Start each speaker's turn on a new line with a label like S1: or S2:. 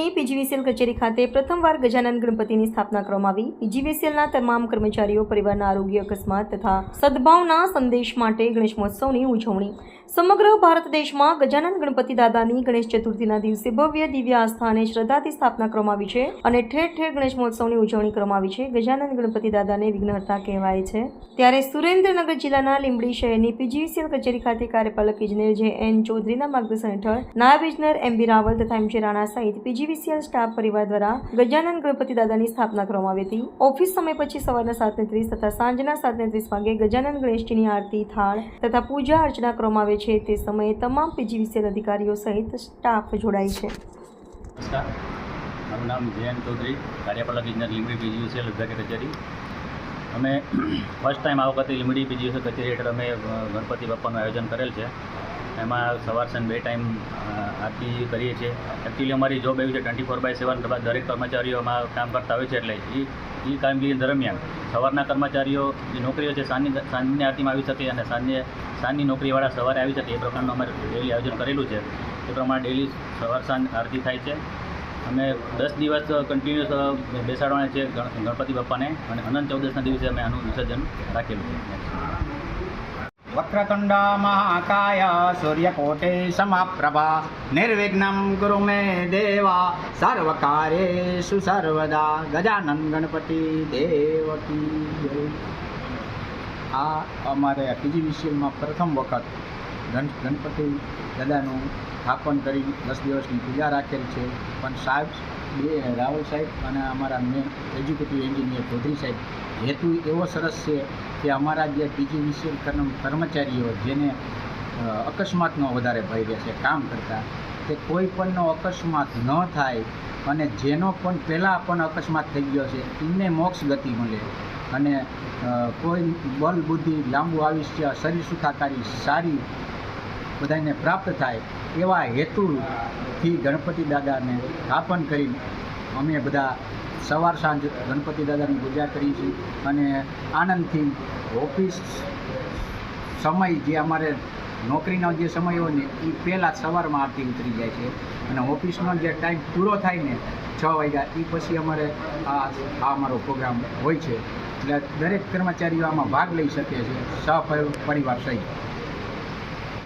S1: શહેરની પીજીવીસીએલ કચેરી ખાતે પ્રથમવાર ગજાનન ગણપતિની સ્થાપના કરવામાં આવી। પીજીવીસીએલના તમામ કર્મચારીઓ પરિવારના આરોગ્ય, અકસ્માત તથા સદભાવના સંદેશ માટે ગણેશ મહોત્સવની ઉજવણી। સમગ્ર ભારત દેશમાં ગજાનન ગણપતિ દાદાની ગણેશ ચતુર્થીના દિવસે ભવ્ય દિવ્ય આસ્થા અને શ્રદ્ધાથી સ્થાપના કરવામાં આવી છે અને ઠેર ઠેર ગણેશ મહોત્સવની ઉજવણી કરવામાં આવી છે। ગજાનન ગણપતિ દાદાને વિઘ્નહર્તા કહેવાય છે, ત્યારે સુરેન્દ્રનગર જિલ્લાના લીંબડી શહેરની પીજીવીસીએલ કચેરી ખાતે કાર્યપાલક ઇજનેર જે.એન. ચૌધરીના માર્ગદર્શન હેઠળ નાયબ ઇજનેર એમ.બી. રાવલ તથા એમ.જે. રાણા સહિત પીજીવીસીએલ સ્ટાફ પરિવાર દ્વારા ગજાનન ગણપતિ દાદાની સ્થાપના કરવામાં આવી હતી। ઓફિસ સમય પછી સવારના 7:30 તથા સાંજના 7:30 વાગે ગજાનન ગણેશજીની આરતી, થાળ તથા પૂજા અર્ચના કરવામાં આવે છે। તે સમયે તમામ પીજીવીસીએલ અધિકારીઓ સહિત સ્ટાફ જોડાય છે।
S2: નમસ્કાર, મારું નામ જે.એન. ચૌધરી, કાર્યપાલક ઇજનેર લીંબડી પીજીવીસીએલ વિભાગીય કચેરી। અમે ફર્સ્ટ ટાઈમ આ વખતે લીંબડી પીજીવીસીએલ કચેરી હેઠળ અમે ગણપતિ બાપાનું આયોજન કરેલ છે। એમાં સવાર સાંજ 2 ટાઈમ આરતી કરીએ છીએ। એકચ્યુઅલી અમારી જોબ એવી છે 24/7 દરેક કર્મચારીઓમાં કામ કરતા હોય છે, એટલે એ કામગીરી દરમિયાન સવારના કર્મચારીઓ જે નોકરીઓ છે સાંજની આરતીમાં આવી શકે અને સાંજની નોકરીવાળા સવારે આવી શકે, એ પ્રકારનું અમારે ડેલી આયોજન કરેલું છે। એ પ્રમાણે ડેલી સવાર સાંજ આરતી થાય છે। અમે 10 દિવસ કન્ટિન્યુઅસ બેસાડવાના છે ગણપતિ બાપાને, અને અનંત ચૌદસના દિવસે અમે આનું વિસર્જન રાખેલું છે।
S3: વક્રતુંડ મહાકાય સૂર્યકોટે સમપ્રભા નિર્વિઘ્નમ કુરુ મે દેવા સર્વકાર્યેષુ સર્વદા ગજાનન ગણપતિ દેવ કી જય। આ અમારે પીજીવીસીએલમાં પ્રથમ વખત ગણપતિ દાદાનું સ્થાપન કરી 10 દિવસની પૂજા રાખેલ છે। પણ સાહેબ રાવલ સાહેબ અને અમારા મેન એજ્યુકેટિવ એન્જિનિયર ચૌધરી સાહેબ હેતુ એવો સરસ છે કે અમારા જે પીજીવીસીએલ કર્મચારીઓ જેને અકસ્માતનો વધારે ભય રહે છે કામ કરતાં, તે કોઈ પણનો અકસ્માત ન થાય અને જેનો પણ પહેલાં પણ અકસ્માત થઈ ગયો છે એમને મોક્ષ ગતિ મળે અને કોઈ બલ બુદ્ધિ, લાંબુ આયુષ્ય, શરીર સુખાકારી સારી બધાને પ્રાપ્ત થાય, એવા હેતુથી ગણપતિ દાદાને સ્થાપન કરી અમે બધા સવાર સાંજ ગણપતિ દાદાની પૂજા કરી છે। અને આનંદથી ઓફિસ સમય જે અમારે નોકરીનો જે સમય હોય ને એ પહેલાં સવારમાં આરતી ઉતરી જાય છે, અને ઓફિસનો જે ટાઈમ પૂરો થાય ને 6 વાગ્યા એ પછી અમારે આ અમારો પ્રોગ્રામ હોય છે। એટલે દરેક કર્મચારીઓ આમાં ભાગ લઈ શકે છે, સહપરિવાર સહિત।